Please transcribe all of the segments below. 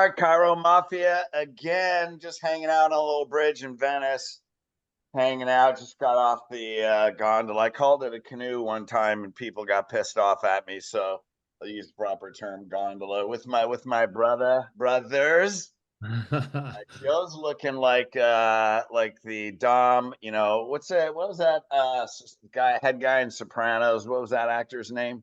are, Chiro Mafia again, just hanging out on a little bridge in Venice. Hanging out, just got off the gondola. I called it a canoe one time, and people got pissed off at me. So I'll use the proper term, gondola, with my brothers. Joe's looking like the Dom. You know what's that? What was that head guy in Sopranos? What was that actor's name?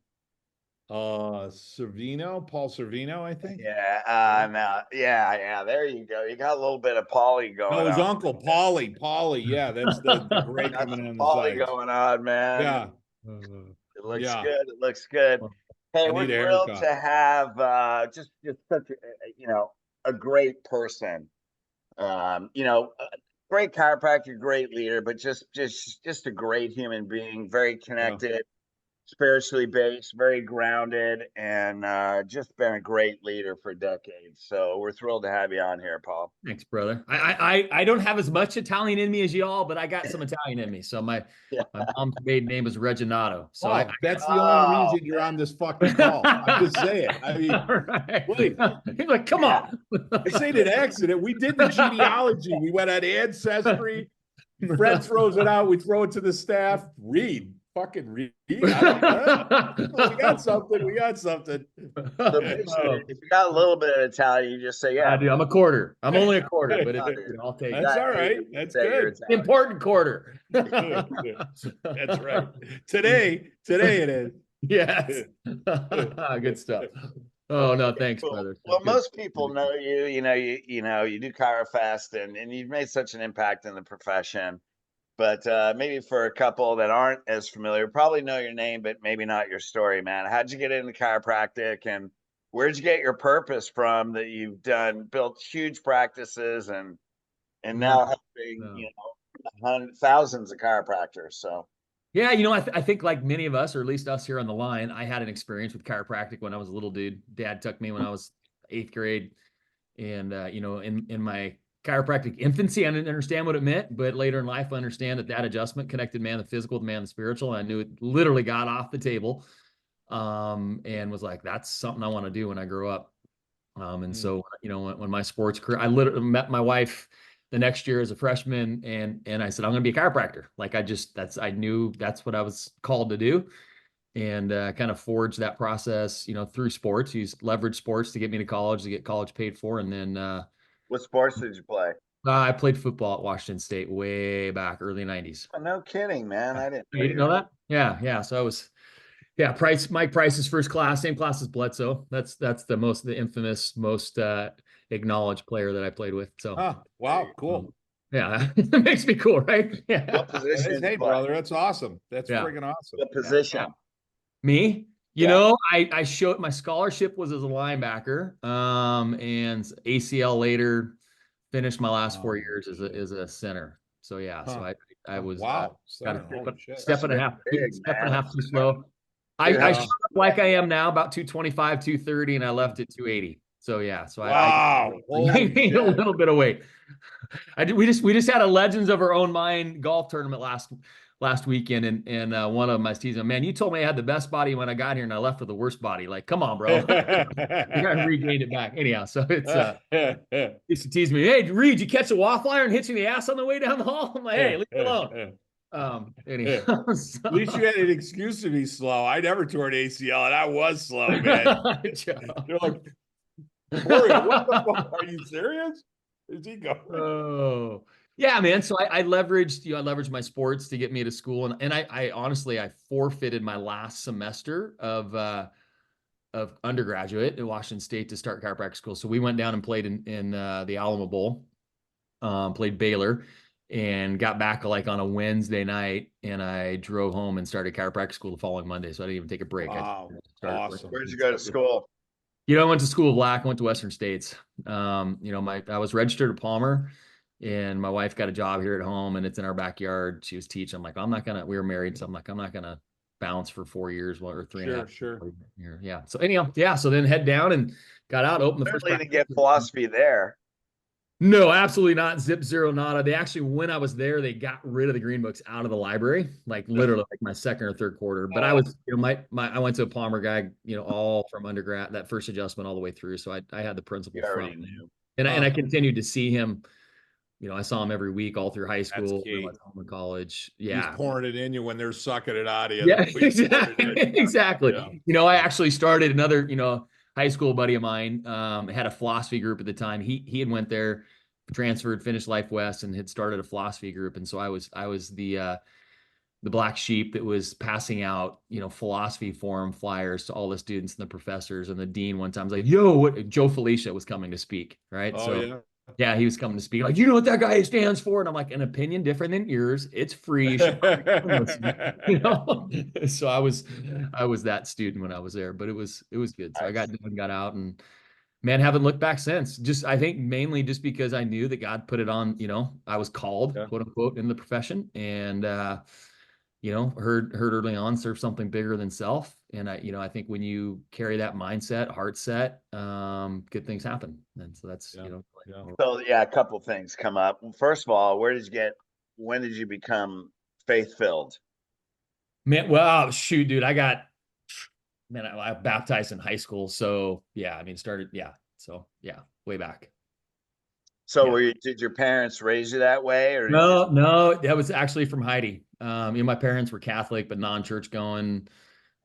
Paul Servino, I think. Yeah, no, yeah. There you go. You got a little bit of Paulie going No, his on. uncle, Paulie. Yeah, that's the gray Got coming some in the Paulie sides. going on, man. Yeah. It looks Yeah. good. It looks good. Hey, I we're need a thrilled haircut. to have just such a great person. Great chiropractor, great leader, but just a great human being, very Yeah. connected, spiritually based, very grounded, and just been a great leader for decades. So we're thrilled to have you on here, Paul. Thanks, brother. I don't have as much Italian in me as y'all, but I got some Italian in me. So my mom's maiden name is Reginato. So that's the only reason you're on this fucking call. I'm just saying. I mean, right. wait. He's like, come on. I say an accident. We did the genealogy. We went on Ancestry. Fred throws it out. We throw it to the staff. Fucking read. We got something. So if you got a little bit of Italian, you just say, yeah. I do. I'm a quarter. I'm only a quarter, but I'll take it. That's all right. That's good. Important quarter. That's right. Today it is. Yes. Good stuff. Oh no, thanks, brother. Well, most people know you. You do ChiroFest, and you've made such an impact in the profession. But maybe for a couple that aren't as familiar, probably know your name, but maybe not your story, man. How'd you get into chiropractic, and where'd you get your purpose from that you've built huge practices and now helping thousands of chiropractors? So yeah, I think like many of us, or at least us here on the line, I had an experience with chiropractic when I was a little dude. Dad took me when I was 8th grade, and in my chiropractic infancy, I didn't understand what it meant, but later in life, I understand that adjustment connected man the physical with man the spiritual. And I knew it literally got off the table, and was like, that's something I want to do when I grow up. And so, when my sports career, I literally met my wife the next year as a freshman, and I said, I'm going to be a chiropractor. Like I knew that's what I was called to do. And kind of forged that process, through sports, used leverage sports to get me to college, to get college paid for. And then, what sports did you play? I played football at Washington State way back, early 90s. Oh, no kidding, man. I didn't. You didn't know that? Yeah. So I was, Mike Price is first class, same class as Bledsoe. That's the infamous, most acknowledged player that I played with. So, wow, cool. Yeah, it makes me cool, right? Yeah. What position? Hey, brother, that's awesome. That's friggin' awesome. What position? Me? I showed my scholarship was as a linebacker, and ACL later. Finished my last 4 years as a center. So so I was got a step and a half too slow. I showed up like I am now, about 225, 230, and I left at 280. So I gained a little bit of weight. We just had a Legends of Our Own Mind golf tournament last weekend, and one of them I was teasing, man, you told me I had the best body when I got here, and I left with the worst body. Like, come on, bro. You gotta regain it back. Anyhow, so it's used to tease me, hey, Reed, you catch a wallflower and hit you in the ass on the way down the hall? I'm like, hey, leave me alone. Anyhow, at least you had an excuse to be slow. I never tore an ACL, and I was slow, man. You're like, what the fuck? Are you serious? Where's he going? Oh. Yeah, man. So I leveraged my sports to get me to school, and I honestly forfeited my last semester of undergraduate at Washington State to start chiropractic school. So we went down and played in the Alamo Bowl, played Baylor, and got back like on a Wednesday night, and I drove home and started chiropractic school the following Monday. So I didn't even take a break. Wow, awesome. Where'd you go to school? I went to School of Black. I went to Western States. I was registered at Palmer. And my wife got a job here at home, and it's in our backyard. She was teaching. I'm like, we were married. So I'm like, I'm not going to bounce for 4 years or 3.5. Sure. Yeah. So anyhow, so then head down and got out, opened the first. Certainly didn't get philosophy there. No, absolutely not. Zip zero nada. They actually, when I was there, they got rid of the green books out of the library, like literally like my second or third quarter. But I was, I went to a Palmer guy, all from undergrad, that first adjustment all the way through. So I had the You principal already from, knew. and I continued to see him. I saw him every week all through high That's school, key. in college. He's Yeah. pouring it in you when they're sucking it out of you. Yeah, That's what he's pouring it in exactly. you. Exactly. Yeah. I actually started another, high school buddy of mine, had a philosophy group at the time. He had went there, transferred, finished Life West, and had started a philosophy group. And so I was the black sheep that was passing out, philosophy forum flyers to all the students and the professors. And the dean one time was like, "Yo, what?" Joe Felicia was coming to speak, right? Oh, So yeah. yeah, he was coming to speak. Like, you know what that guy stands for? And I'm like, an opinion different than yours. It's free. You should probably come and listen. So I was that student when I was there, but it was good. So I got done, got out, and man, haven't looked back since. Just I think mainly just because I knew that God put it on, I was called, Yeah. quote unquote, in the profession, and heard early on, serve something bigger than self. And I think when you carry that mindset, heart set, good things happen. And so that's, Yeah. Yeah. So yeah, a couple things come up. First of all, when did you become faith filled? Man, well, shoot, dude, I baptized in high school. So yeah, I mean, So yeah, way back. So Yeah. did your parents raise you that way, or did you just? No, no, that was actually from Heidi. My parents were Catholic, but non-church going,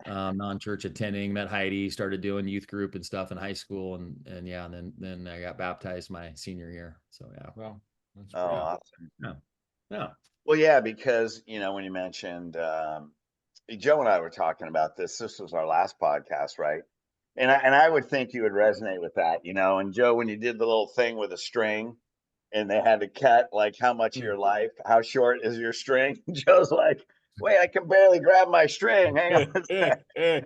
non-church attending. Met Heidi, started doing youth group and stuff in high school, and yeah, and then I got baptized my senior year. So yeah, Well, that's Oh, great. awesome. yeah, yeah. Well, yeah, because when you mentioned Joe and I were talking about this. This was our last podcast, right? And I would think you would resonate with that. And Joe, when you did the little thing with a string, and they had to cut like how much of your life, how short is your string? Joe's like, wait, I can barely grab my string. Hang on a sec.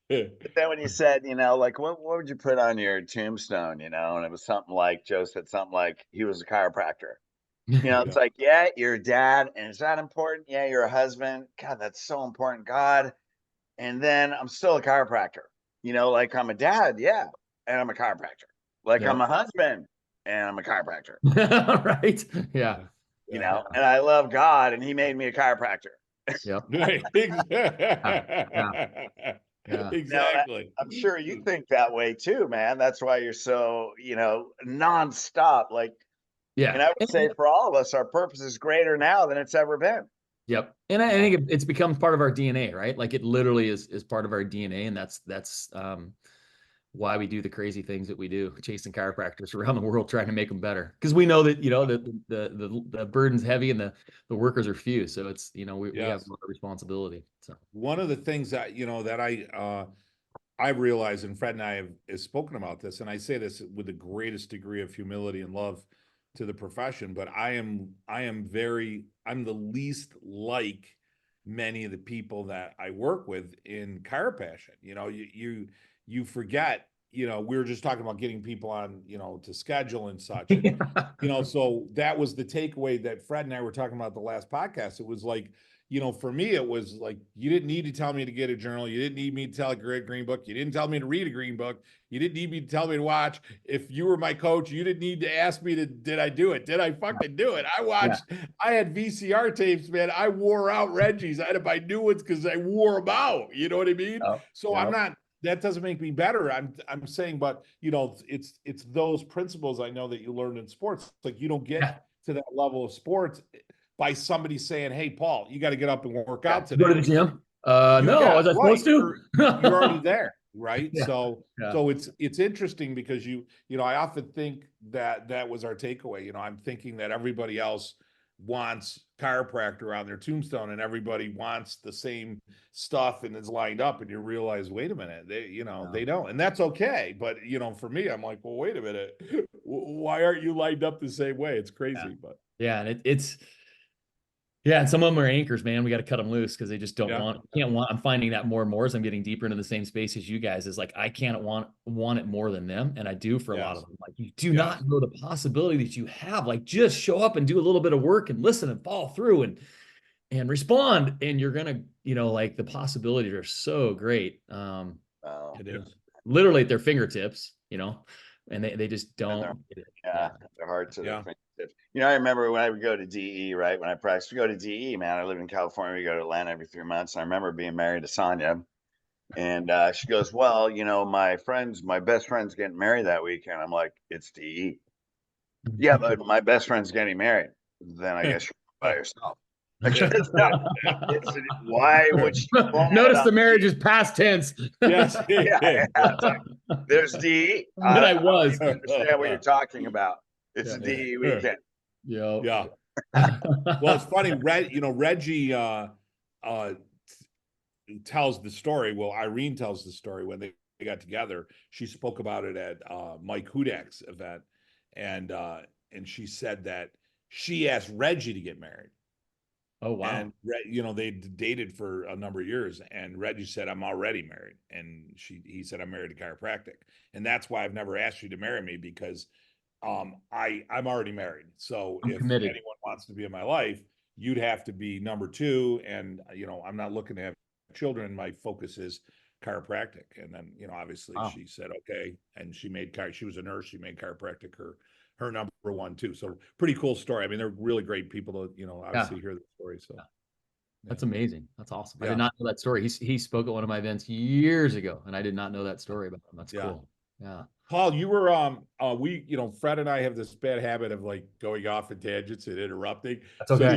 But then when you said, like what would you put on your tombstone, and it was something like Joe said something like he was a chiropractor. It's Yeah. like, yeah, you're a dad, and is that important? Yeah, you're a husband. God, that's so important. God. And then I'm still a chiropractor. Like I'm a dad, yeah, and I'm a chiropractor. Like Yep. I'm a husband, and I'm a chiropractor. Right. Yeah. Yeah. And I love God, and He made me a chiropractor. Yep. Right. Yeah. Yeah. Yeah. Exactly. I'm sure you think that way too, man. That's why you're so, nonstop. Like, and Yeah. I would say for all of us, our purpose is greater now than it's ever been. Yep. And I think it's become part of our DNA, right? Like it literally is part of our DNA. And that's why we do the crazy things that we do, chasing chiropractors around the world, trying to make them better. Because we know that, the burden's heavy and the workers are few. So it's, we have Yes. a lot of responsibility. So One of the things that, that I realize, and Fred and I have spoken about this, and I say this with the greatest degree of humility and love to the profession, but I'm the least like many of the people that I work with in chiropractic. You forget, we were just talking about getting people on, to schedule and such. And, so that was the takeaway that Fred and I were talking about the last podcast. It was like, for me, it was like, you didn't need to tell me to get a journal. You didn't need me to tell a green book. You didn't tell me to read a green book. You didn't need me to tell me to watch. If you were my coach, you didn't need to ask me did I do it? Did I fucking do it? I had VCR tapes, man. I wore out Reggie's. I had to buy new ones because I wore them out. You know what I mean? So I'm not, that doesn't make me better. I'm saying, but it's those principles I know that you learned in sports. It's like you don't get to that level of sports by somebody saying, "Hey, Paul, you got to get up and work out today." go to the gym. No, was I supposed to? You're already there, right? Yeah. So Yeah. so it's interesting because I often think that was our takeaway. I'm thinking that everybody else wants chiropractor on their tombstone and everybody wants the same stuff and is lined up, and you realize, wait a minute, they don't, and that's okay. But for me, I'm like, well, wait a minute, why aren't you lined up the same way? It's crazy. But yeah, and and some of them are anchors, man. We got to cut them loose because they just can't want. I'm finding that more and more as I'm getting deeper into the same space as you guys. Is like I can't want it more than them, and I do for a lot of them. Like you do not know the possibility that you have. Like just show up and do a little bit of work and listen and follow through and respond, and you're gonna, like the possibilities are so great. it is Literally at their fingertips. and they just don't get it. Yeah, they're hard to Yeah. their fingertips. You know, I remember when I would go to DE, right? When I practiced, we go to DE, man. I live in California. We go to Atlanta every 3 months. I remember being married to Sonia, and she goes, "Well, you know, my best friend's getting married that weekend." I'm like, "It's DE." Yeah, but my best friend's getting married. Then I guess you're by yourself. Like, it's not, why would she want it Notice on the marriage DE? is past tense. Yes. Yeah, it's like, there's DE. But I I don't was. even understand what you're talking about. It's a Yeah. DE weekend. Yeah. Yeah. Well, it's funny. Reggie tells the story. Well, Irene tells the story when they got together. She spoke about it at Mike Hudak's event, and she said that she asked Reggie to get married. Oh, wow. And they dated for a number of years, and Reggie said, "I'm already married," and he said, "I'm married to chiropractic," and that's why I've never asked you to marry me, because I'm already married. So I'm if committed. anyone wants to be in my life, you'd have to be number two. And I'm not looking to have children. My focus is chiropractic. And then obviously Wow. she said okay, and she was a nurse. She made chiropractic her number one too. So pretty cool story. I mean, they're really great people to obviously hear the story. So That's amazing. That's awesome. I Yeah. did not know that story. He spoke at one of my events years ago, and I did not know that story about him. That's Yeah. cool. Yeah. Paul, you were Fred and I have this bad habit of like going off in tangents and interrupting. That's okay.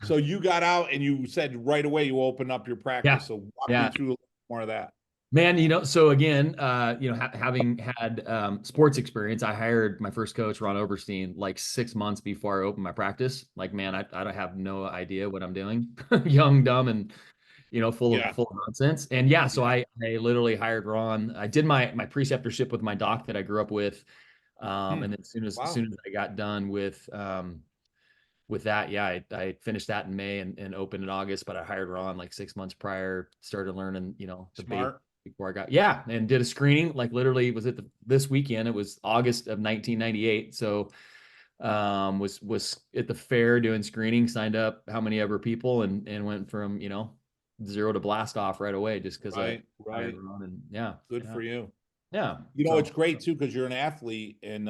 So you got out and you said right away you opened up your practice. Yeah. So walk me through a little more of that. Man, so again, having had sports experience, I hired my first coach, Ron Oberstein, like 6 months before I opened my practice. Like, man, I don't have no idea what I'm doing. Young, dumb, and full of nonsense. And so I literally hired Ron. I did my preceptorship with my doc that I grew up with. And then as soon as I got done with that, I finished that in May and opened in August, but I hired Ron like 6 months prior, started learning, the basics before I got, and did a screening, like literally was this weekend. It was August of 1998. So was at the fair doing screening, signed up how many ever people, and went from, zero to blast off right away, just because I hired Ron. And good for you. Yeah. It's great too, because you're an athlete, and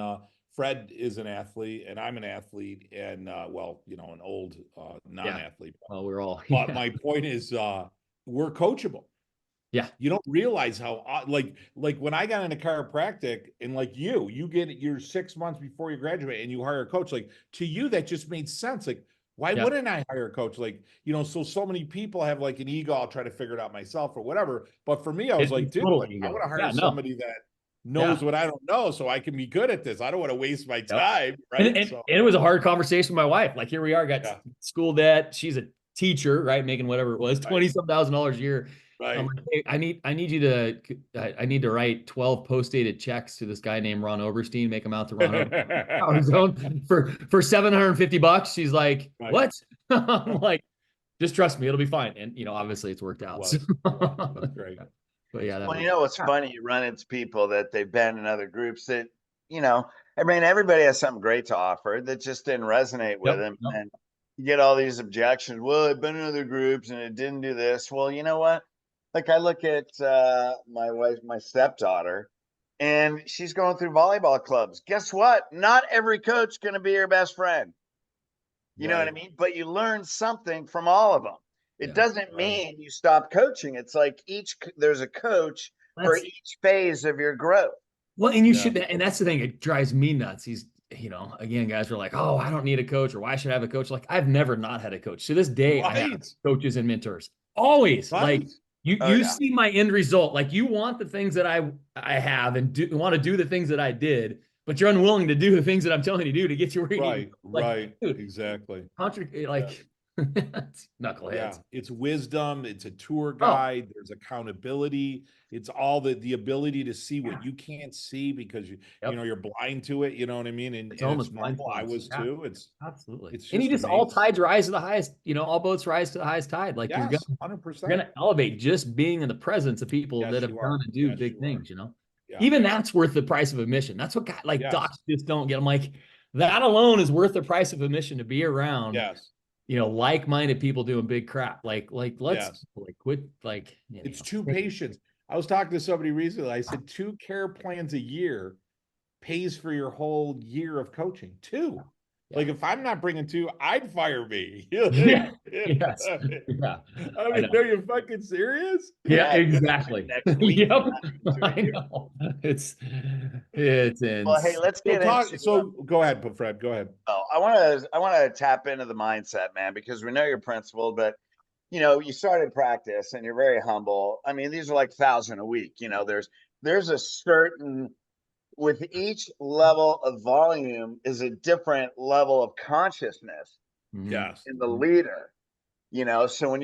Fred is an athlete, and I'm an athlete, and an old non-athlete. Well, we're all. But my point is, we're coachable. Yeah. You don't realize how like when I got into chiropractic, and like you get your 6 months before you graduate and you hire a coach, like to you that just made sense. Like, why wouldn't I hire a coach? Like, so many people have like an ego, I'll try to figure it out myself or whatever. But for me, I was like, dude, I want to hire somebody that knows what I don't know, so I can be good at this. I don't want to waste my time. Right. And it was a hard conversation with my wife. Like, here we are, got school debt. She's a teacher, right? Making whatever it was, $20,000 a year. Right. I'm like, hey, I need to write 12 post-dated checks to this guy named Ron Oberstein, make him out to Ron Oberstein for $750. She's like, what? I'm like, just trust me, it'll be fine. And obviously it's worked out. That's great. But yeah, what's funny, you run into people that they've been in other groups that, I mean, everybody has something great to offer that just didn't resonate with them. And you get all these objections. Well, I've been in other groups and it didn't do this. Well, you know what? Like, I look at my stepdaughter, and she's going through volleyball clubs. Guess what? Not every coach going to be your best friend. You know what I mean? But you learn something from all of them. It doesn't mean you stop coaching. It's like there's a coach for each phase of your growth. Well, and you should, and that's the thing. It drives me nuts. Again, guys are like, oh, I don't need a coach, or why should I have a coach? Like, I've never not had a coach. To this day, I have coaches and mentors. Always. Like, you see my end result. Like, you want the things that I have and want to do the things that I did, but you're unwilling to do the things that I'm telling you to do to get you where you need. Right. Exactly. Knuckleheads. Yeah. It's wisdom. It's a tour guide. There's accountability. It's all the ability to see what you can't see because you're blind to it. You know what I mean? And it's normal. I was too. It's absolutely. It's and you just all tides rise to the highest. All boats rise to the highest tide. Like, you're 100%. gonna elevate just being in the presence of people that have done and do big things. Yeah. Even that's worth the price of admission. That's what docs just don't get. I'm like, that alone is worth the price of admission to be around. Like-minded people doing big crap. Let's quit. It's 2 patients. I was talking to somebody recently. I said 2 care plans a year pays for your whole year of coaching. 2. Yeah. Like if I'm not bringing 2, I'd fire me. Yeah. Yes. Yeah. I mean, are you fucking serious? Yeah, Yeah, exactly. next week. Yep. I know. It's Well, hey, insane. let's So get talk. into. So go ahead, Fred. Go ahead. Oh, I want to tap into the mindset, man, because we know you're principled, but you started practice and you're very humble. I mean, these are like 1,000 a week. There's a certain with each level of volume is a different level of consciousness Yes. in the leader. So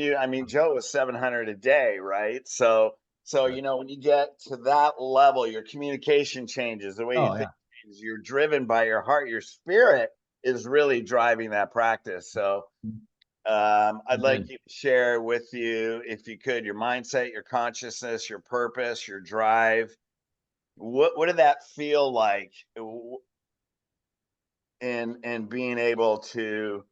Joe was 700 a day, right? So when you get to that level, your communication changes, the way you Oh, think yeah. changes, you're driven by your heart, your spirit is really driving that practice. So I'd like you to share with you, if you could, your mindset, your consciousness, your purpose, your drive. What did that feel like in being able to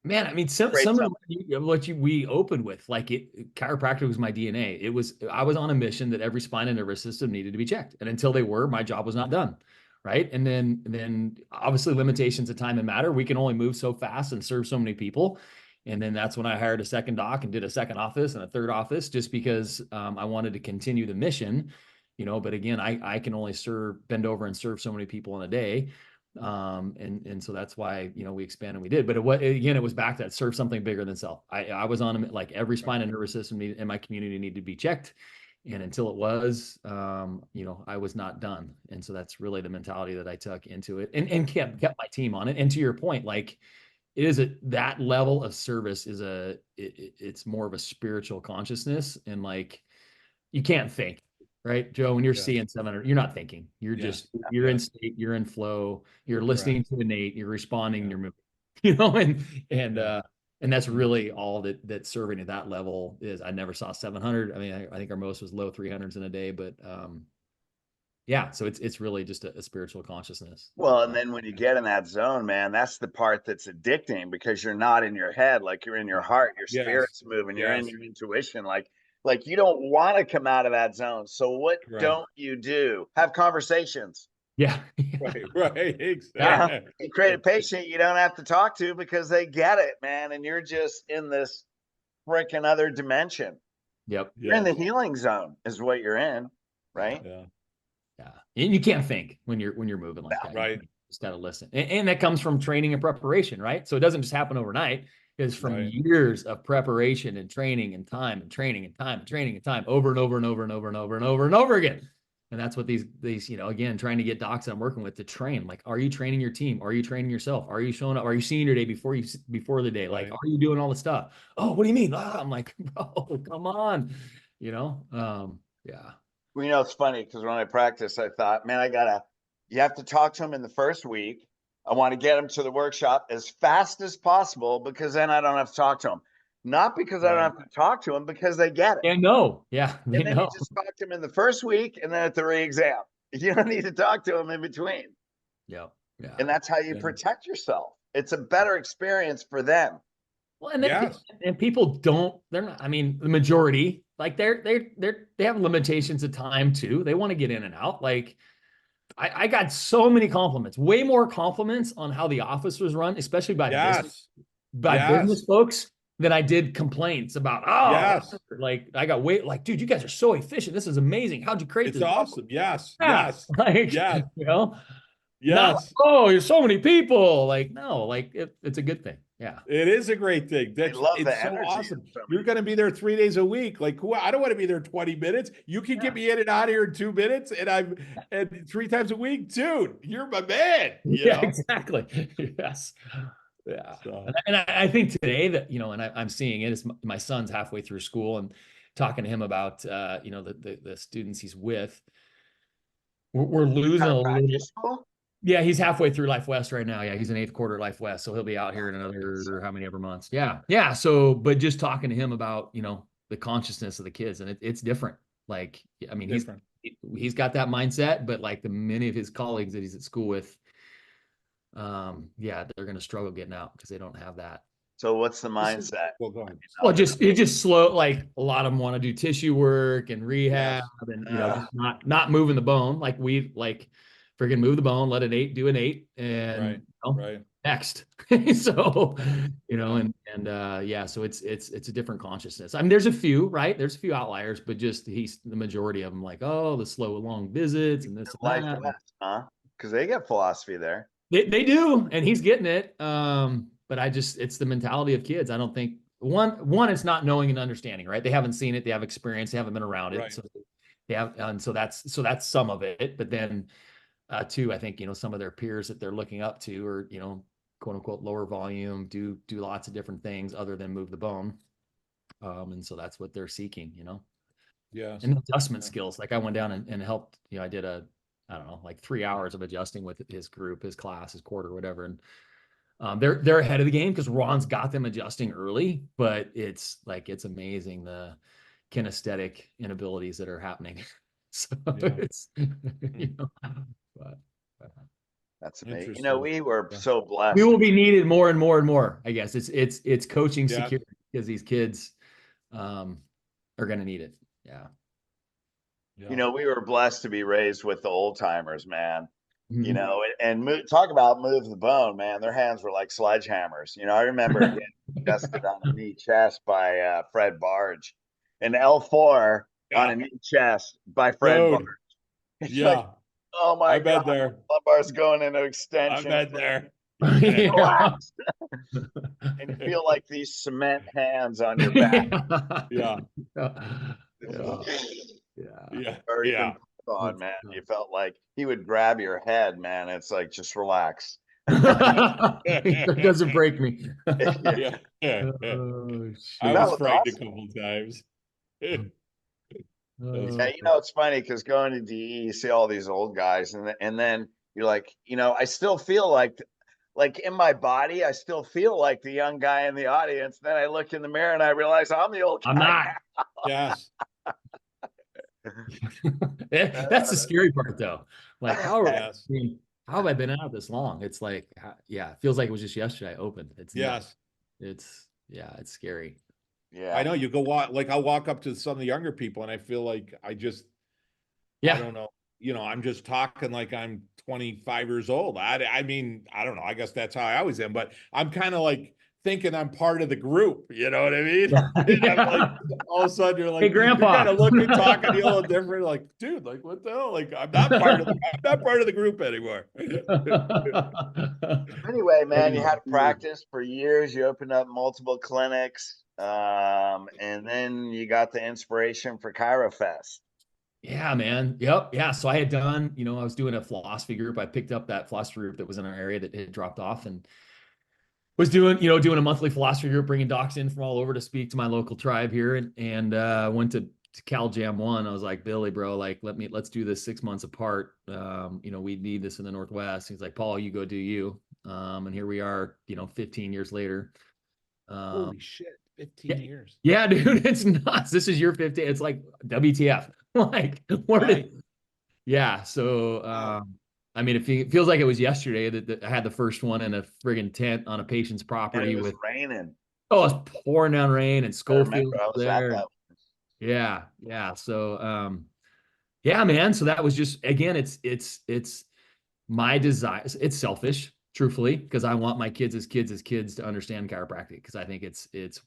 Man, I mean, some create of something? what we opened with, like chiropractic was my DNA. I was on a mission that every spine and nervous system needed to be checked, and until they were, my job was not done, right? And then obviously limitations of time and matter. We can only move so fast and serve so many people, and then that's when I hired a second doc and did a second office and a third office, just because I wanted to continue the mission, But again, I can only bend over and serve so many people in a day. And so that's why we expanded, we did, but it was back to that, serve something bigger than self. I was on like every spine and nervous system in my community needed to be checked, and until it was, I was not done. And so that's really the mentality that I took into it, and kept my team on it. And to your point, like that level of service it's more of a spiritual consciousness, and like you can't think, right, Joe? When you're seeing 700, you're not thinking. You're just you're in state, you're in flow, you're listening to innate, you're responding, you're moving, and that's really all that serving at that level is. I never saw 700. I mean, I think our most was low 300s in a day, but so it's really just a spiritual consciousness. Well, and then when you get in that zone, man, that's the part that's addicting, because you're not in your head, like you're in your heart, your spirit's moving, you're in your intuition, like you don't want to come out of that zone. So what don't you do? Have conversations. Yeah. Right. Exactly. You create a patient you don't have to talk to, because they get it, man, and you're just in this freaking other dimension. Yep. You're in the healing zone is what you're in, right? Yeah. And you can't think when you're moving like that. Right. You just got to listen. And that comes from training and preparation, right? So it doesn't just happen overnight. It's from years of preparation and training and time and training and time and training and time, over and over and over and over and over and over and over again. And that's what these, again, trying to get docs I'm working with to train. Like, are you training your team? Are you training yourself? Are you showing up? Are you seeing your day before the day? Like, are you doing all the stuff? Oh, what do you mean? I'm like, bro, come on, yeah. Well, it's funny, because when I practiced, I thought, man, you have to talk to them in the first week. I want to get them to the workshop as fast as possible, because then I don't have to talk to them. Not because I don't have to talk to them, because they get it. They know. Yeah. They and then know. you just talk to them in the first week, and then at the re-exam. You don't need to talk to them in between. Yeah. And that's how you protect yourself. It's a better experience for them. Well, and people they're not, I mean, the majority, like they have limitations of time too. They want to get in and out. Like I got so many compliments, way more compliments on how the office was run, especially by business folks, than I did complaints about, like I got dude, you guys are so efficient. This is amazing. How'd you create this? It's awesome. Yes. Like, there's so many people. Like, no, like it's a good thing. Yeah. It is a great thing. It's so awesome. You're going to be there 3 days a week. Like, I don't want to be there 20 minutes. You can get me in and out of here in 2 minutes, and 3 times a week, dude. You're my man. You know? Exactly. Yes. Yeah. So. And I think today that, and I'm seeing it is my son's halfway through school, and talking to him about, the students he's with, we're losing a little. Yeah, he's halfway through Life West right now. Yeah, he's in 8th quarter Life West, so he'll be out here in another how many ever months. Yeah. So, but just talking to him about the consciousness of the kids, and it's different. Like, I mean, he's got that mindset, but like the many of his colleagues that he's at school with, they're going to struggle getting out because they don't have that. So what's the mindset? Well, just slow. Like a lot of them want to do tissue work and rehab, and just not moving the bone. Freaking move the bone, let it do an 8, and Right. you know, Right. next. So, you know, Yeah. and yeah, so it's a different consciousness. I mean, there's a few, right? There's a few outliers, but just the majority of them, like, oh, the slow, long visits and this and Life that. West, huh? Because they get philosophy there. They do, and he's getting it. But it's the mentality of kids. I don't think one, it's not knowing and understanding, right? They haven't seen it, they have experience, they haven't been around it. Right. So they have, and so that's some of it. But then two, I think, you know, some of their peers that they're looking up to are, you know, quote unquote lower volume, do lots of different things other than move the bone. And so that's what they're seeking, you know. Yes. And adjustment Yeah. skills. Like I went down and helped, you know, I did I don't know, like 3 hours of adjusting with his group, his class, his quarter, whatever. And they're ahead of the game because Ron's got them adjusting early, but it's amazing the kinesthetic inabilities that are happening. So Yeah. it's, you know, but That's amazing. You know, Interesting. we were Yeah. so we blessed. will be needed more and more and more. I guess it's coaching Yeah. security because these kids are going to need it. Yeah. Yeah. You know, we were blessed to be raised with the old timers, man. You Mhm. know, and talk about move the bone, man. Their hands were like sledgehammers. You know, I remember getting adjusted on the knee chest by Fred Barge, and L4 on Yeah. a knee chest by Fred Barge. Dude. It's like, Yeah. oh my I've been God, there. lumbar's going into I've extension. been It's like, there. Yeah. relax. And you feel like these cement hands on your back. Yeah. Yeah. Yeah. Yeah. Or even Yeah. on, man. You felt like he would grab your head, man. It's like, just relax. It doesn't break me. Yeah. Yeah. Oh, I That shoot. was was frightened a awesome. couple times. That's Yeah, you know, it's funny because going to DE, you see all these old guys, and then you're like, you know, I still feel like in my body, I still feel like the young guy in the audience. Then I look in the mirror and I realize I'm the old I'm guy not. yes. That's the scary part, though. Like, Yes. how have I been out this long? It's like, yeah, it feels like it was just yesterday I opened. It's nuts. Yes. It's scary. I Yeah. know you go walk, like I'll walk up to some of the younger people and I feel like I Yeah. don't know, you know, I'm just talking like I'm 25 years old. I mean, I don't know. I guess that's how I always am, but I'm kind of like thinking I'm part of the group. You know what I mean? Yeah. And I'm like, all of a sudden you're Hey, like, you're Grandpa. kind of looking, talking to you a little different. Like, dude, like what the hell? Like I'm not part of the group anymore. Anyway, man, you had to practice for years. You opened up multiple clinics, and then you got the inspiration for Chiro Fest. Yeah, man. Yep. Yeah. So I had done, you know, I was doing a philosophy group. I picked up that philosophy group that was in our area that had dropped off and was doing, you know, doing a monthly philosophy group, bringing docs in from all over to speak to my local tribe here, and went to Cal Jam 1. I was like, Billy, bro, like let's do this 6 months apart. You know, we need this in the Northwest. He's like, Paul, you go do you. And here we are, you know, 15 years later. Holy shit, 15 years. Yeah, dude, it's nuts. This is your 15. It's like WTF. Like, where did? Yeah. So, I mean, it feels like it was yesterday that I had the first one in a friggin' tent on a patient's And property it was with, raining. oh, it's pouring down rain and I remember Schofield I was was at there. that. Yeah. Yeah. So, yeah, man. So that was just, again, it's my desire. It's selfish, truthfully, because I want my kids as kids to understand chiropractic, because I think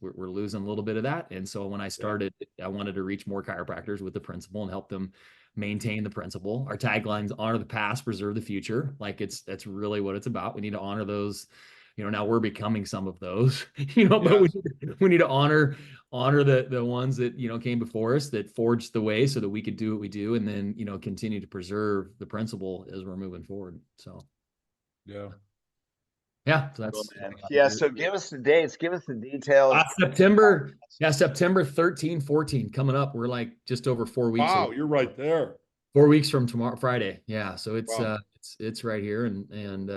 we're losing a little bit of that. And so when I started, I wanted to reach more chiropractors with the principle and help them maintain the principle. Our taglines: honor the past, preserve the future. Like that's really what it's about. We need to honor those. You know, now we're becoming some of those, you know, but we need to honor the ones that, you know, came before us, that forged the way so that we could do what we do, and then, you know, continue to preserve the principle as we're moving forward. So Yeah. yeah, so Cool, that's man. Yeah. So give us the dates. Give us the details. September. Yeah, September 13, 14 coming up. We're like just over 4 weeks Wow, away. you're right there. 4 weeks from tomorrow, Friday. Yeah, so Wow. it's right here, and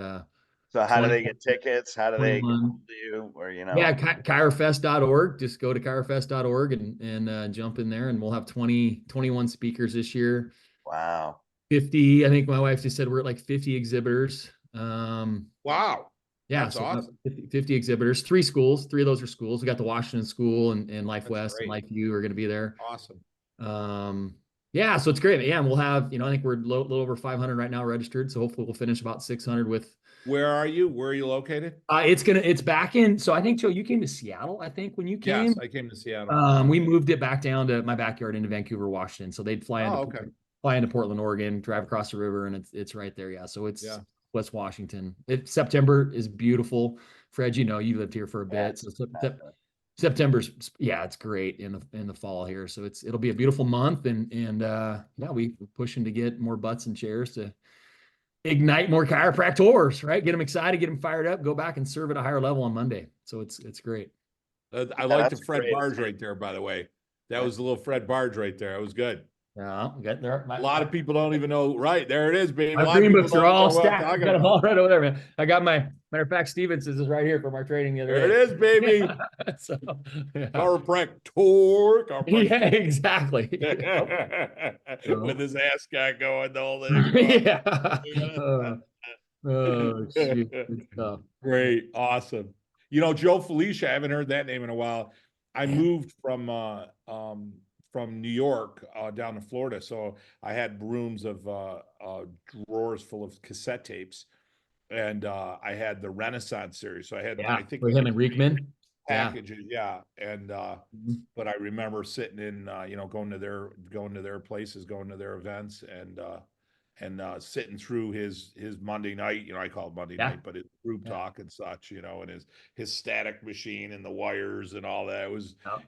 So how do 20, they get tickets? How do they get 21. to you? Or, you know, Yeah, chirofest.org. Just go to chirofest.org and jump in there, and we'll have 21 speakers this year. wow. 50, I think my wife just said we're at like 50 exhibitors. Wow. Yeah, That's so awesome. 50 exhibitors, 3 schools, 3 of those are schools. We got the Washington School and Life That's West and great. Life U are going to be there. Awesome. Yeah, so it's great. Yeah, and we'll have, I think we're a little over 500 right now registered. So hopefully we'll finish about 600 with. Where are you? Where are you located? It's back in. So I think, Joe, you came to Seattle, I think, when you Yes, came. I came to Seattle. Yeah. We moved it back down to my backyard into Vancouver, Washington. So they'd Oh, okay. fly into Portland, Oregon, drive across the river, and it's right there. Yeah. So it's Yeah. West Washington. September is beautiful. Fred, you lived here for a bit. So September's, yeah, it's great in the fall here. So it'll be a beautiful month, and yeah, we're pushing to get more butts and chairs to ignite more chiropractors, right? Get them excited, get them fired up, go back and serve at a higher level on Monday. So it's great. I like the that's Fred great. Barge right there, by the way. That was a little Fred Barge right there. It was good. Yeah, get there. A lot of people don't even know. Right there it is, baby. My A lot of green people books don't are all know what I'm stacked. I talking got them about. all right over there, man. I got matter of fact, Stevenson's is right here from our training the other There day. it is, baby. So, yeah. Chiropractic. Yeah, exactly. With his ass guy going the whole thing. Yeah. Oh, shoot. Good stuff. Great. Awesome. Joe Felicia, I haven't heard that name in a while. I moved from New York down to Florida. So I had rooms of drawers full of cassette tapes. And I had the Renaissance series. So I had, Yeah, I think with him and Riekman. Yeah. packages. Yeah. And Mhm. but I remember sitting in going to their places, going to their events, and sitting through his Monday night, I call it Monday Yeah. night, but his group talk and such, and his static machine and the wires and all that.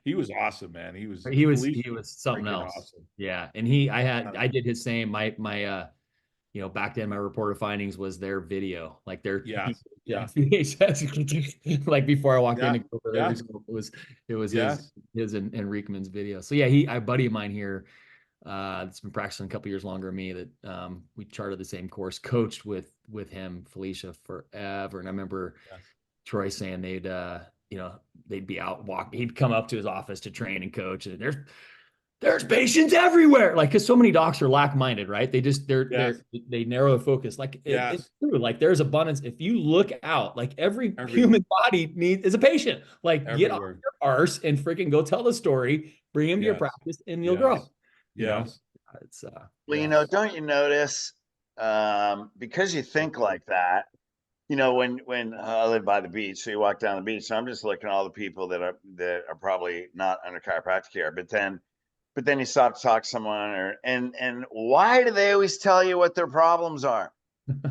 He was awesome, man. He was something freaking else. awesome. Yeah. And I did his same, my back then my report of findings was their video, like their Yes. Yeah. VHS, like before I walked in Yeah. to go for Yeah. every school, it was Yes. his and Riekman's video. So yeah, a buddy of mine here, that's been practicing a couple years longer than me, that we charted the same course, coached with him, Felicia, forever. And I remember Troy saying they'd be out walking, he'd come up to his office to train and coach, and there's patients everywhere. Like, cause so many docs are lack-minded, right? They narrow the focus. Like it's true. Like there's abundance. If you look out, like every human body is a patient. Like get off your arse and freaking go tell the story, bring him to your practice, and you'll grow. Yes. It's Well, don't you notice, because you think like that, when I live by the beach, so you walk down the beach, so I'm just looking at all the people that are probably not under chiropractic care, but then you stop to talk to someone, and why do they always tell you what their problems are?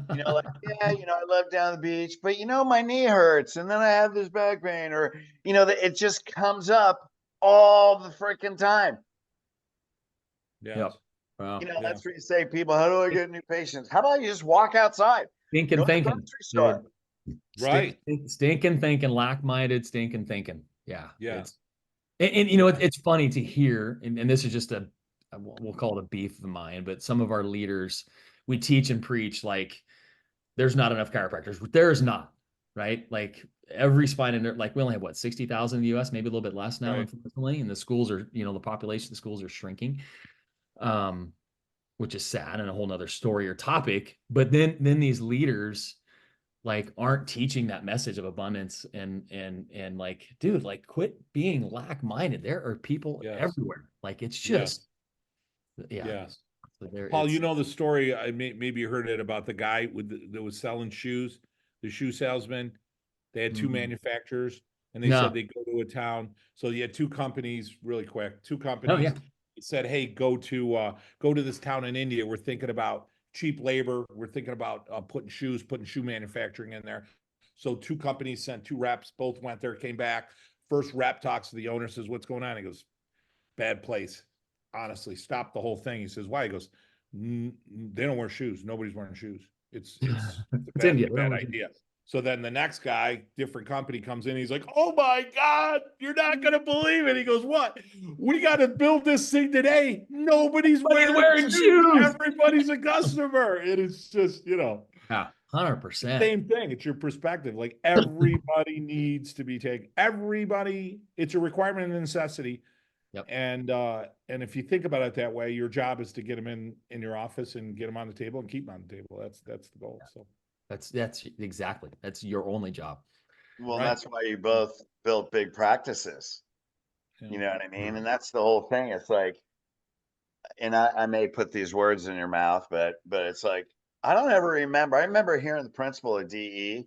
Like, yeah, I live down the beach, but my knee hurts, and then I have this back pain, or it just comes up all the freaking time. Yeah. Wow. That's where you say, people, how do I get new patients? How about you just walk outside? Thinking. Grocery store. Right. Stinking thinking, lack-minded, stinking thinking. Yeah. Yeah. It's funny to hear, and this is just we'll call it a beef of mine, but some of our leaders, we teach and preach like there's not enough chiropractors. There is not, right? Like every spine in there, like we only have what, 60,000 in the US, maybe a little bit less now, unfortunately. And the schools are, the population of the schools are shrinking. Which is sad and a whole nother story or topic. But then these leaders like aren't teaching that message of abundance and like, dude, like quit being lack-minded. There are people everywhere. Like it's just Yes. So Paul, the story, maybe you heard it, about the guy that was selling shoes, the shoe salesman. They had two manufacturers, and they said they go to a town. So you had two companies, really quick. Two companies said, "Hey, go to this town in India. We're thinking about cheap labor. We're thinking about putting shoe manufacturing in there." So two companies sent two reps. Both went there, came back. First rep talks to the owner, says, "What's going on?" He goes, "Bad place. Honestly, stop the whole thing." He says, "Why?" He goes, "They don't wear shoes. Nobody's wearing shoes. It's a bad idea." So then the next guy, different company, comes in. He's like, "Oh my God, you're not going to believe it." He goes, "What? We got to build this thing today. Nobody's wearing shoes. Everybody's a customer." It is just, yeah, 100%. Same thing. It's your perspective. Like everybody needs to be taken. Everybody, it's a requirement and necessity. Yep. And if you think about it that way, your job is to get them in your office and get them on the table and keep them on the table. That's the goal. So that's exactly, that's your only job. Well, that's why you both built big practices. You know what I mean? And that's the whole thing. It's like, and I may put these words in your mouth, but it's like, I don't ever remember. I remember hearing the principle of DE.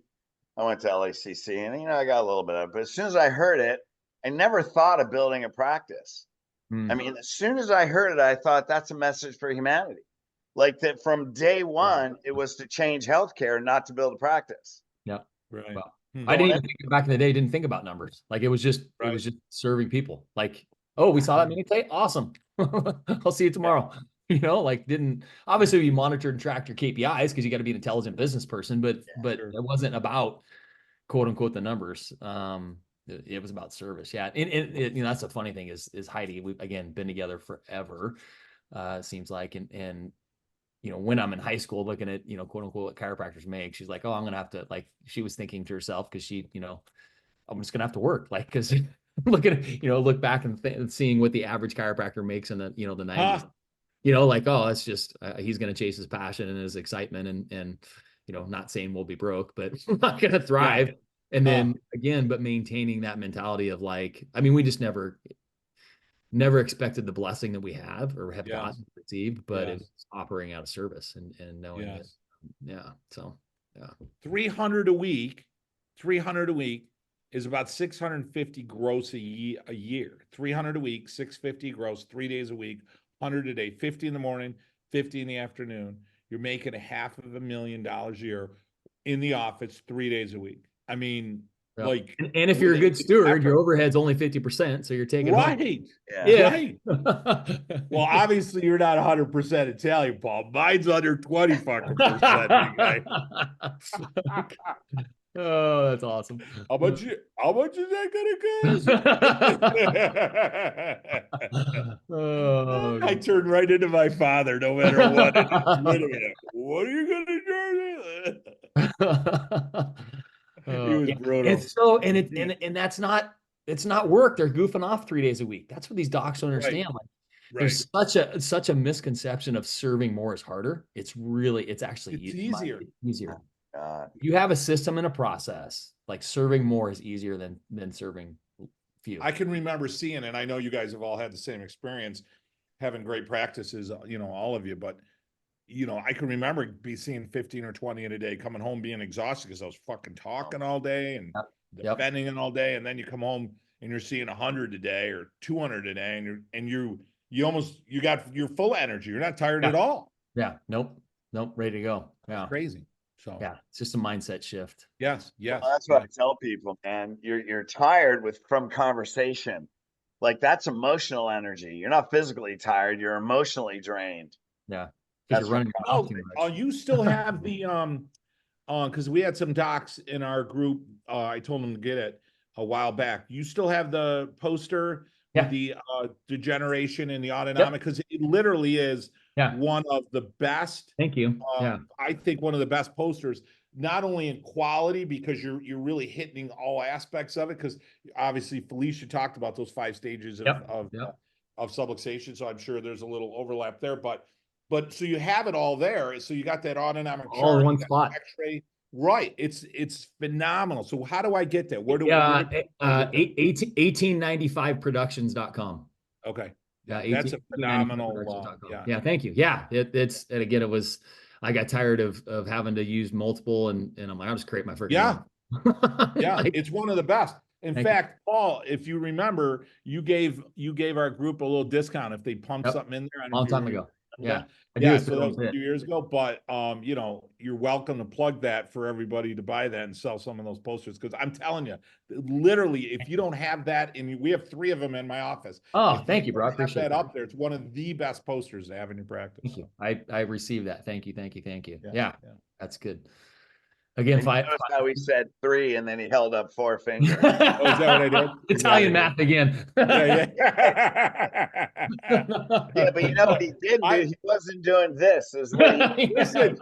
I went to LACC, and I got a little bit of it. But as soon as I heard it, I never thought of building a practice. I mean, as soon as I heard it, I thought that's a message for humanity. Like that from day one, it was to change healthcare, not to build a practice. Yeah. Right. Well, I didn't even think back in the day, didn't think about numbers. Like it was just serving people. Like, oh, we saw that many today. Awesome. I'll see you tomorrow. Like didn't obviously you monitor and track your KPIs because you got to be an intelligent business person, but it wasn't about quote unquote the numbers. It was about service. Yeah. And that's the funny thing is Heidi, we've again been together forever. Seems like, and when I'm in high school looking at, quote unquote, what chiropractors make, she's like, oh, I'm going to have to, like, she was thinking to herself, cause she, I'm just going to have to work. Like, cause looking at, look back and seeing what the average chiropractor makes in the, the 90s, like, oh, it's just, he's going to chase his passion and his excitement and, not saying we'll be broke, but we're not going to thrive. And then again, but maintaining that mentality of like, I mean, we just never expected the blessing that we have or have gotten received, but it's operating out of service and knowing it. Yeah. So, yeah. 300 a week is about 650 gross a year. 300 a week, 650 gross, 3 days a week, 100 a day, 50 in the morning, 50 in the afternoon. You're making $500,000 a year in the office 3 days a week. I mean, like, and if you're a good steward, your overhead's only 50%, so you're taking right. Right. Well, obviously you're not 100% Italian, Paul. Mine's under 20 fucking percent. Oh, that's awesome. How much is that gonna cost? I turn right into my father, no matter what. What are you gonna do? He was brutal. And so, and that's not, it's not work. They're goofing off 3 days a week. That's what these docs don't understand. Like, there's such a misconception of serving more is harder. It's actually easier. Easier. You have a system and a process. Like serving more is easier than serving few. I can remember seeing, and I know you guys have all had the same experience, having great practices, all of you, but I can remember seeing 15 or 20 in a day, coming home being exhausted because I was fucking talking all day and defending all day. And then you come home and you're seeing 100 a day or 200 a day, and you got your full energy. You're not tired at all. Yeah. Nope. Ready to go. Yeah. It's crazy. So yeah, it's just a mindset shift. Yes. Well, that's what I tell people, man. You're tired from conversation. Like that's emotional energy. You're not physically tired. You're emotionally drained. Yeah. That's running. You still have the because we had some docs in our group. I told them to get it a while back. You still have the poster with the degeneration and the autonomic, because it literally is one of the best. Thank you. I think one of the best posters, not only in quality, because you're really hitting all aspects of it, because obviously Felicia talked about those 5 stages of subluxation, so I'm sure there's a little overlap there, but so you have it all there. So you got that autonomic chart, all in one spot. X-ray. Right. It's phenomenal. So how do I get that? Where do 1895productions.com. Okay. Yeah. That's a phenomenal. Thank you. Yeah. And again, I got tired of having to use multiple and I'm like, I'll just create my freaking. Yeah. It's one of the best. In fact, Paul, if you remember, you gave our group a little discount if they pumped something in there. Long time ago. Yeah. So that was a few years ago, but you're welcome to plug that for everybody to buy that and sell some of those posters, because I'm telling you, literally, if you don't have that, and we have 3 of them in my office. Oh, thank you, bro. I appreciate that up there. It's one of the best posters to have in your practice. Thank you. I received that. Thank you. Yeah. That's good. Again, 5. Notice how he said 3 and then he held up 4 fingers. Oh, is that what I did? Italian math again. Yeah, but you know what he did do? He wasn't doing this. Listen,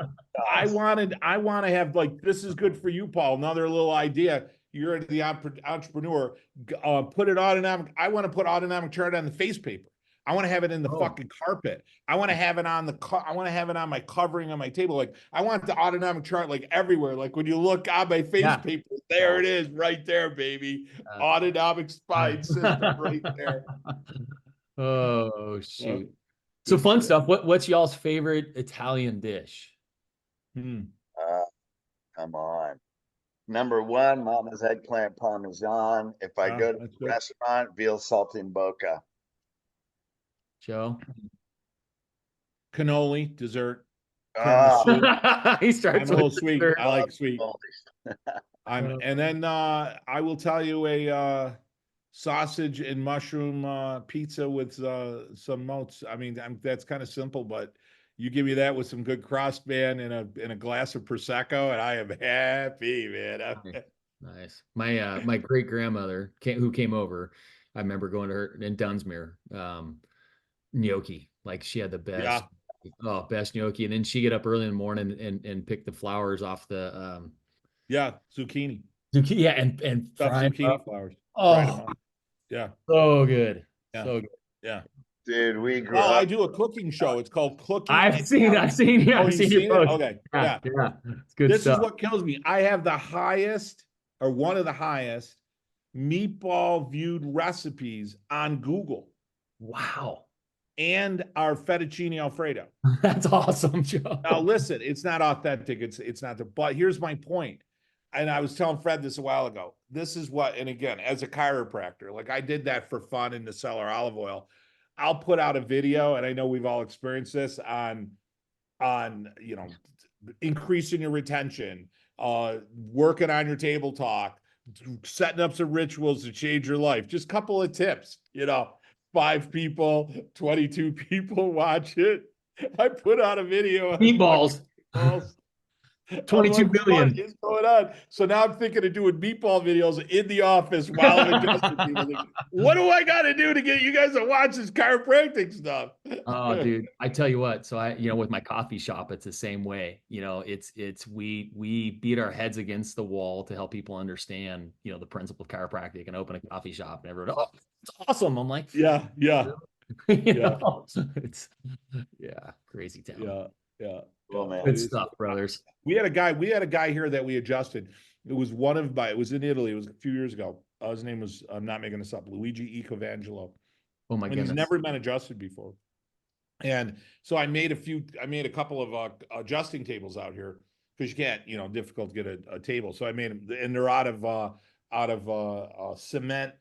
I want to have, like, this is good for you, Paul. Another little idea. You're the entrepreneur. Put it autonomic. I want to put autonomic chart on the face paper. I want to have it in the fucking carpet. I want to have it on I want to have it on my covering on my table. Like, I want the autonomic chart, like, everywhere. Like, when you look on my face paper, there it is, right there, baby. Autonomic spine system right there. Oh, shoot. So fun stuff. What's y'all's favorite Italian dish? Hmm. Come on. Number one, Mama's eggplant parmesan. If I go to That's a good. restaurant, veal saltimbocca. Joe? Cannoli, dessert, Ah, tiramisu. He I'm starts a with little sweet. dessert. I like sweet. holy. And then I will tell you a sausage and mushroom pizza with some moats. I mean, that's kind of simple, but you give me that with some good crust, man, and a glass of prosecco, and I am happy, man. Nice. My great grandmother who came over, I remember going to her in Dunsmuir, gnocchi. Like she had the Yeah, best gnocchi. And then she get up early in the morning and pick the flowers off the yeah, zucchini, zucchini, yeah, and stuffed fry 'em zucchini up. flowers, fried them Oh, up. Yeah, so good. yeah, So good. yeah. Dude, we grew Oh, I up. do a cooking show. It's called Cooking Italian. Yeah, Oh, I've you've seen your seen it? post. Okay, Yeah, yeah. yeah. It's good This is stuff. what kills me. I have the highest, or one of the highest, meatball viewed recipes on Google, Wow. and our fettuccine Alfredo. That's awesome, Now, Joe. listen, it's not authentic. It's not the. But here's my point, and I was telling Fred this a while ago. This is what, and again, as a chiropractor, like I did that for fun and to sell our olive oil. I'll put out a video, and I know we've all experienced this on increasing your retention, working on your table talk, setting up some rituals to change your life. Just a couple of tips, 5 people, 22 people watch it. I put out a video on Meatballs. meatballs. I was 22 like, what billion. is going on? So now I'm thinking of doing meatball videos in the office while I'm adjusting people. Like, what do I got to do to get you guys to watch this chiropractic stuff? Oh, dude, I tell you what. So with my coffee shop, it's the same way. We beat our heads against the wall to help people understand, the principle of chiropractic and open a coffee shop and everyone, oh, it's awesome. I'm like, Yeah, yeah, yeah, it's crazy town. yeah, yeah. Cool, man. Good stuff, brothers. We had a guy here that we adjusted. It was it was in Italy. It was a few years ago. His name was, I'm not making this up, Luigi Ecovangelo. Oh my And goodness. he's never been adjusted before. And so I made a couple of adjusting tables out here because you can't, difficult to get a table. So I made them, and they're out of cement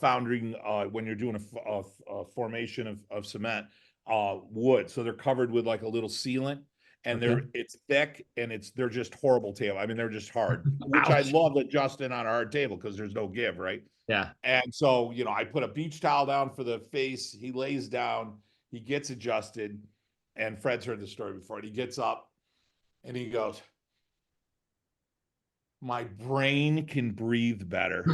foundering when you're doing a formation of cement wood. So they're covered with like a little sealant, and Okay. it's thick, and they're just horrible table. I mean, they're just hard, which I Ouch. love adjusting on a hard table because there's no give, right? Yeah. And so, I put a beach towel down for the face. He lays down, he gets adjusted, and Fred's heard the story before. And he gets up and he goes, my brain can breathe better.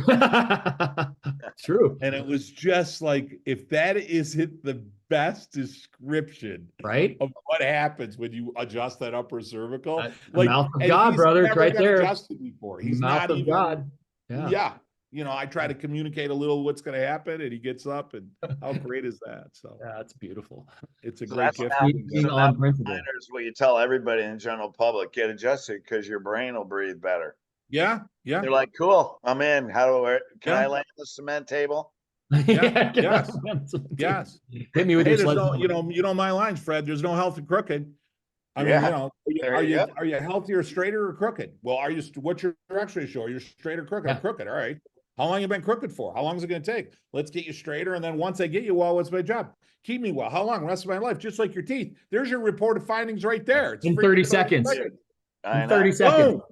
True. And it was just like, if that isn't the best description Right? of what happens when you adjust that upper cervical, The mouth of and God, he's brother. It's never right been there. adjusted before. He's Mouth not of even, God. Yeah. I try to communicate a little what's going to happen, and he gets up, and how great is that? So Yeah, that's beautiful. it's a So great that's gift. Being on principle. matters what you tell everybody in the general public. Get adjusted because your brain will breathe better. Yeah, yeah, They're like, cool, I'm in. Can I Yeah. land the cement table? Yeah, yes, yes. Hit me with Hey, your there's sled. no, my lines, Fred. There's no health and crooked. I mean, Yeah, there are you you go. are you healthy or straighter or crooked? Well, what's your X-ray show? Are you straight or crooked? Yeah. I'm crooked. All right. How long you been crooked for? How long is it going to take? Let's get you straighter, and then once I get you well, what's my job? Keep me well. How long? Rest of my life. Just like your teeth. There's your reported findings right there. It's In freaking 30 seconds. I In know. 30 seconds. Boom.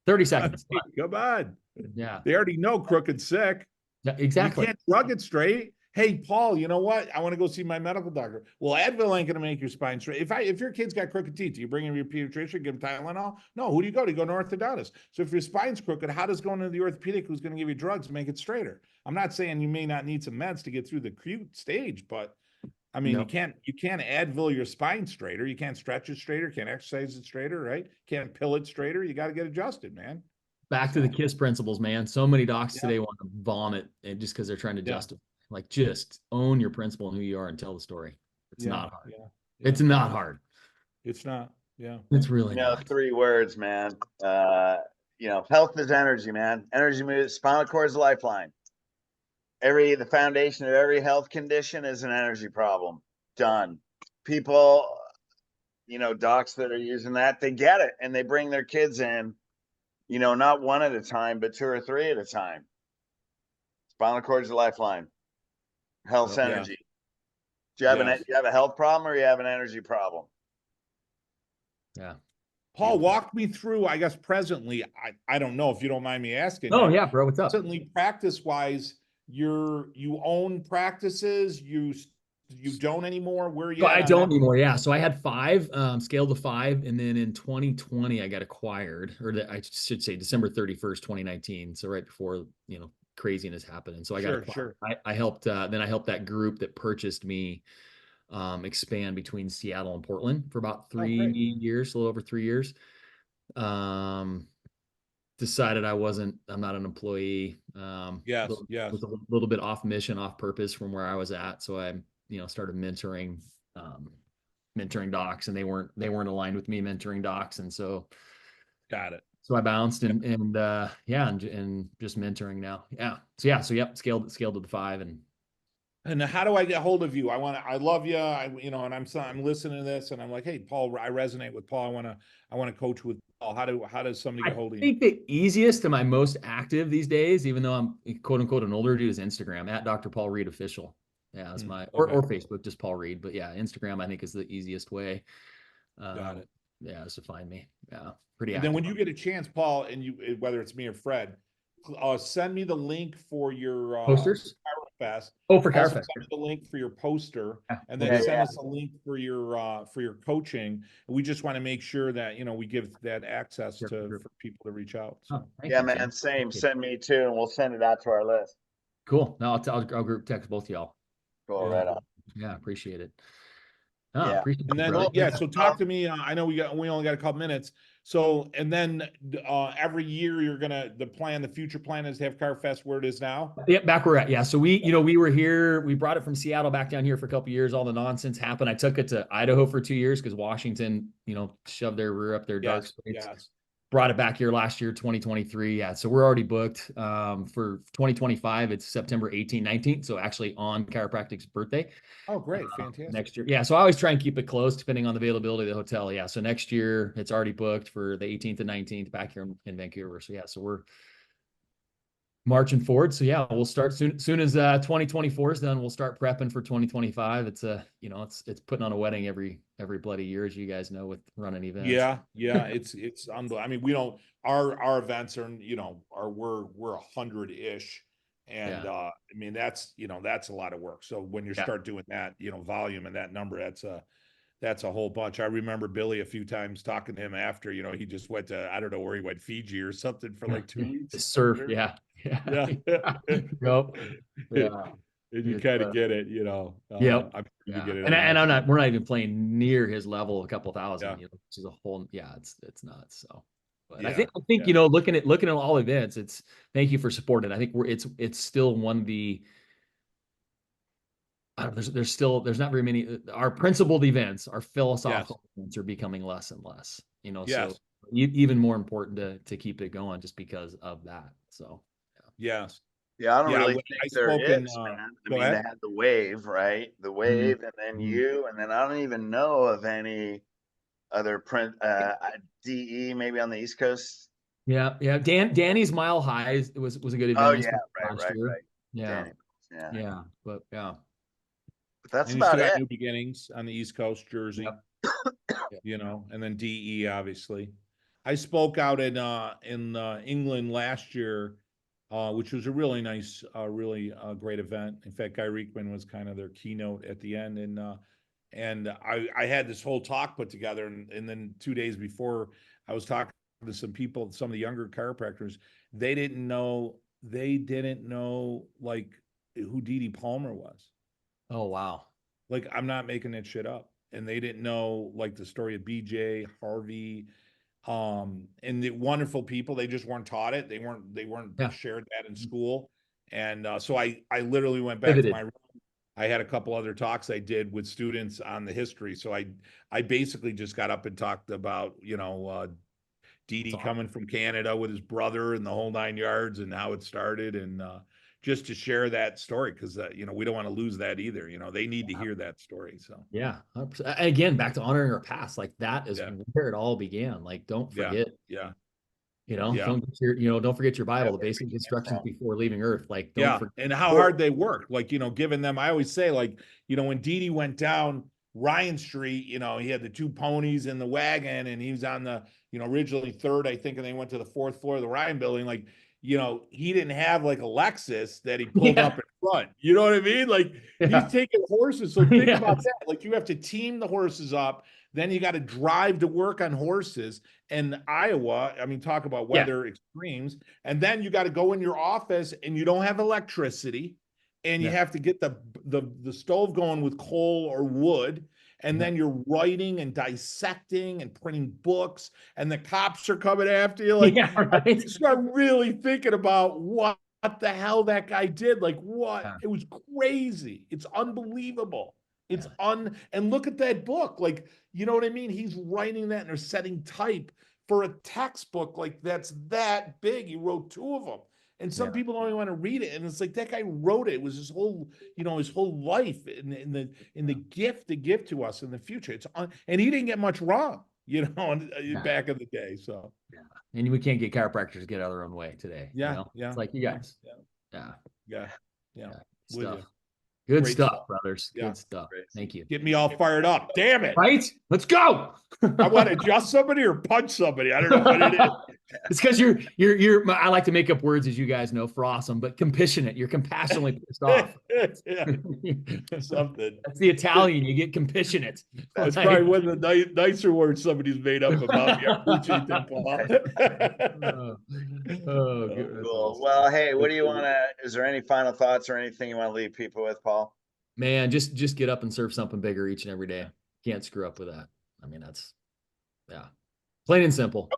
30 seconds. Come on. Yeah. They already know crooked sick. Yeah, You exactly. can't drug it straight. Hey, Paul, you know what? I want to go see my medical doctor. Well, Advil ain't going to make your spine straight. If your kid's got crooked teeth, do you bring him your pediatrician, give him Tylenol? No. Who do you go to? You go to an orthodontist. So if your spine's crooked, how does going to the orthopedic who's going to give you drugs make it straighter? I'm not saying you may not need some meds to get through the acute stage, but I mean, No. you can't Advil your spine straighter. You can't stretch it straighter. Can't exercise it straighter, right? Can't pill it straighter. You got to get adjusted, man. Back to the KISS principles, man. So many docs Yeah. today want to vomit and just because they're trying to Yeah. justify. Like, just own your principle and who you are and tell the story. It's Yeah, not hard. yeah, It's not hard. It's not. Yeah. It's really not. 3 words, man. Health is energy, man. Energy moves. Spinal cord is a lifeline. The foundation of every health condition is an energy problem. Done. people, docs that are using that, they get it and they bring their kids in, not one at a time, but two or three at a time. Spinal cord's a lifeline. Health, Yeah. energy. Do you have Yes. you have a health problem or you have an energy problem? Yeah. Paul, walk me through, I guess presently, I don't know if you don't mind me asking. Oh yeah, bro, what's up? Presently, practice-wise, you own practices, you don't anymore? Where are you So at I on don't that? anymore. Yeah. So I had 5, scaled to 5, and then in 2020 I got acquired, or I should say December 31st, 2019. So right before craziness happened, and so I got acquired. Sure. I helped. Then I helped that group that purchased me expand between Seattle and Portland for about 3 years, a little over 3 years. Decided I'm not an employee. Yes. Was a little bit off mission, off purpose from where I was at. So I, started mentoring docs, and they weren't aligned with me mentoring docs. And so Got it. so I bounced and just mentoring now. Yeah. So yep, scaled to the 5. And how do I get hold of you? I love you. And I'm listening to this and I'm like, hey, Paul, I resonate with Paul. I want to coach with Paul. How does somebody get hold of I you? think the easiest and my most active these days, even though I'm quote unquote an older dude, is Instagram at Dr. Paul Reed Official. Yeah, that's or Facebook, just Paul Reed. But yeah, Instagram I think is the easiest way. Got it. Yeah, just to find me. Yeah, pretty And active. then when you get a chance, Paul, and whether it's me or Fred, send me the link for your Posters? Fest. Oh, for Also, Chiropractic. send me the link for your poster, Yeah. and then send us a link for your coaching. We just want to make sure that we give that access for people to reach out. So. Yeah, man, same. Send me too, and we'll send it out to our list. Cool. No, I'll group text both of y'all. Cool, right on. Yeah, appreciate it. Yeah. Appreciate And it, then bro. so talk to me. I know we only got a couple minutes. So and then every year the future plan is to have CarFest where it is now. Yeah, back where at. Yeah. So we were here. We brought it from Seattle back down here for a couple of years. All the nonsense happened. I took it to Idaho for 2 years because Washington, shoved their rear up their dark space. Yes. Brought it back here last year, 2023. Yeah. So we're already booked for 2025. It's September 18th, 19th. So actually on Chiropractic's birthday. Oh, great. Fantastic. Next year. Yeah. So I always try and keep it close depending on the availability of the hotel. Yeah. So next year it's already booked for the 18th and 19th back here in Vancouver. So yeah, so we're marching forward. So yeah, we'll start soon as 2024 is done, we'll start prepping for 2025. It's it's putting on a wedding every bloody year, as you guys know, with running events. Yeah. It's unbelievable. I mean, we don't our events are, we're 100-ish. And I mean, that's a lot of work. So when you start doing that, volume and that number, that's a whole bunch. I remember Billy a few times talking to him after, he just went to, I don't know where he went, Fiji or something for like 2 weeks. Surf. Yeah. Yep. Yeah. And you kind of get it, Yep. I'm Yeah. get it. And we're not even playing near his level, a couple thousand, which is a whole, it's nuts. So, but I think, looking at all events, thank you for supporting. I think it's still one of the, there's not very many, our principled events, our philosophical events are becoming less and less, so even more important to keep it going just because of that. So, yes. Yeah, I don't really think there is, man. I mean, they had the wave, right? The wave, and then and then I don't even know of any other DE maybe on the East Coast. Yeah. Danny's Mile High was a good event. Oh yeah, right. Yeah. Danny. Yeah. But yeah. But that's about it. New Beginnings on the East Coast, Jersey. And then DE obviously. I spoke out in England last year, which was a really nice, really great event. In fact, Guy Reekman was kind of their keynote at the end, and I had this whole talk put together, and then 2 days before, I was talking to some people, some of the younger chiropractors. They didn't know like who Dee Palmer was. Oh wow! Like, I'm not making that shit up. And they didn't know like the story of BJ, Harvey, and the wonderful people. They just weren't taught it. They weren't shared that in school. And so I literally went back to my room. I had a couple other talks I did with students on the history. So I basically just got up and talked about, Dee coming from Canada with his brother and the whole 9 yards and how it started, and just to share that story because we don't want to lose that either. They need to hear that story. So yeah, 100%. Again, back to honoring our past. Like that is Yeah. where it all began. Like, don't forget. Yeah. Don't don't forget your Bible, the basic instructions before leaving Earth. Like, don't forget. And how hard they work. Like, giving them, I always say, like, when Dee Dee went down Ryan Street, he had the 2 ponies in the wagon and he was on the, originally 3rd, I think, and they went to the 4th floor of the Ryan building. Like, he didn't have like a Lexus that he pulled up in front. You know what I mean? Like he's taking horses. So think about that. Like you have to team the horses up. Then you got to drive to work on horses. And Iowa, I mean, talk about weather extremes. And then you got to go in your office and you don't have electricity. And you have to get the stove going with coal or wood. And then you're writing and dissecting and printing books, and the cops are coming after you. Like, you start really thinking about what the hell that guy did. Like, what? It was crazy. It's unbelievable. It's and look at that book. Like, you know what I mean? He's writing that and they're setting type for a textbook like that's that big. He wrote 2 of them. And some people don't even want to read it. And it's like that guy wrote it. It was his whole, his whole life in the gift to give to us in the future. And he didn't get much wrong, back in the day. So and we can't get chiropractors to get out of their own way today. It's like you guys. Yeah. Stuff. Good stuff, brothers. Good stuff. Thank you. Get me all fired up. Damn it. Right? Let's go. I want to adjust somebody or punch somebody. I don't know what it is. It's because you're I like to make up words, as you guys know, for awesome, but compassionate. You're compassionately pissed off. Something. That's the Italian. You get compassionate. That's probably one of the nicer words somebody's made up about me. I appreciate that, Paul. Cool. Well, hey, what do you want to, is there any final thoughts or anything you want to leave people with, Paul? Man, just get up and serve something bigger each and every day. Can't screw up with that. I mean, that's plain and simple.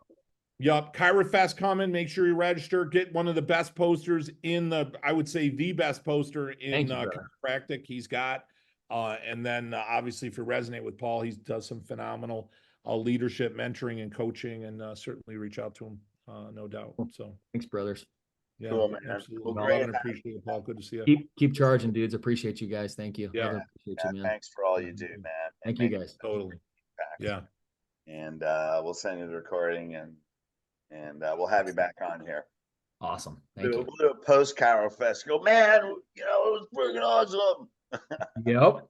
Yup. ChiroFest coming. Make sure you register. Get one of the best posters I would say the best poster in chiropractic he's got. And then obviously if you resonate with Paul, he does some phenomenal leadership, mentoring, and coaching, and certainly reach out to him, no doubt. So thanks, brothers. Yeah, cool, man. Absolutely. Well, Great. Appreciate it, Paul. Good to see you. Keep charging, dudes. Appreciate you guys. Thank you. Yeah. Appreciate you, man. Thanks for all you do, man. Thank you, guys. Totally. Yeah. And we'll send you the recording and we'll have you back on here. Awesome. Thank you. We'll do a post ChiroFest. Go, man, it was freaking awesome. Yep.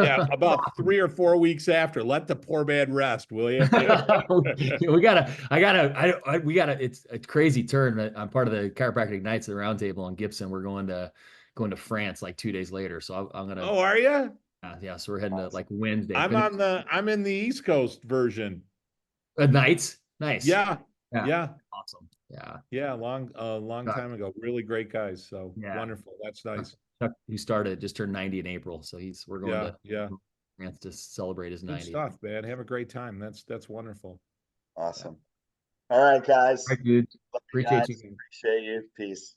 Yeah, about 3 or 4 weeks after. Let the poor man rest, will you? It's a crazy turn. I'm part of the Chiropractic Nights at the Roundtable in Gibson. We're going to France like 2 days later. So I'm gonna. Oh, are you? Yeah. So we're heading to like Wednesday. I'm in the East Coast version. Nights. Nice. Yeah. Awesome. Yeah. Long time ago. Really great guys. So wonderful. That's nice. Chuck, who started, just turned 90 in April. So we're going to France to celebrate his 90. Good stuff, man. Have a great time. That's wonderful. Awesome. All right, guys. All right, dude. Appreciate you. Appreciate you. Peace.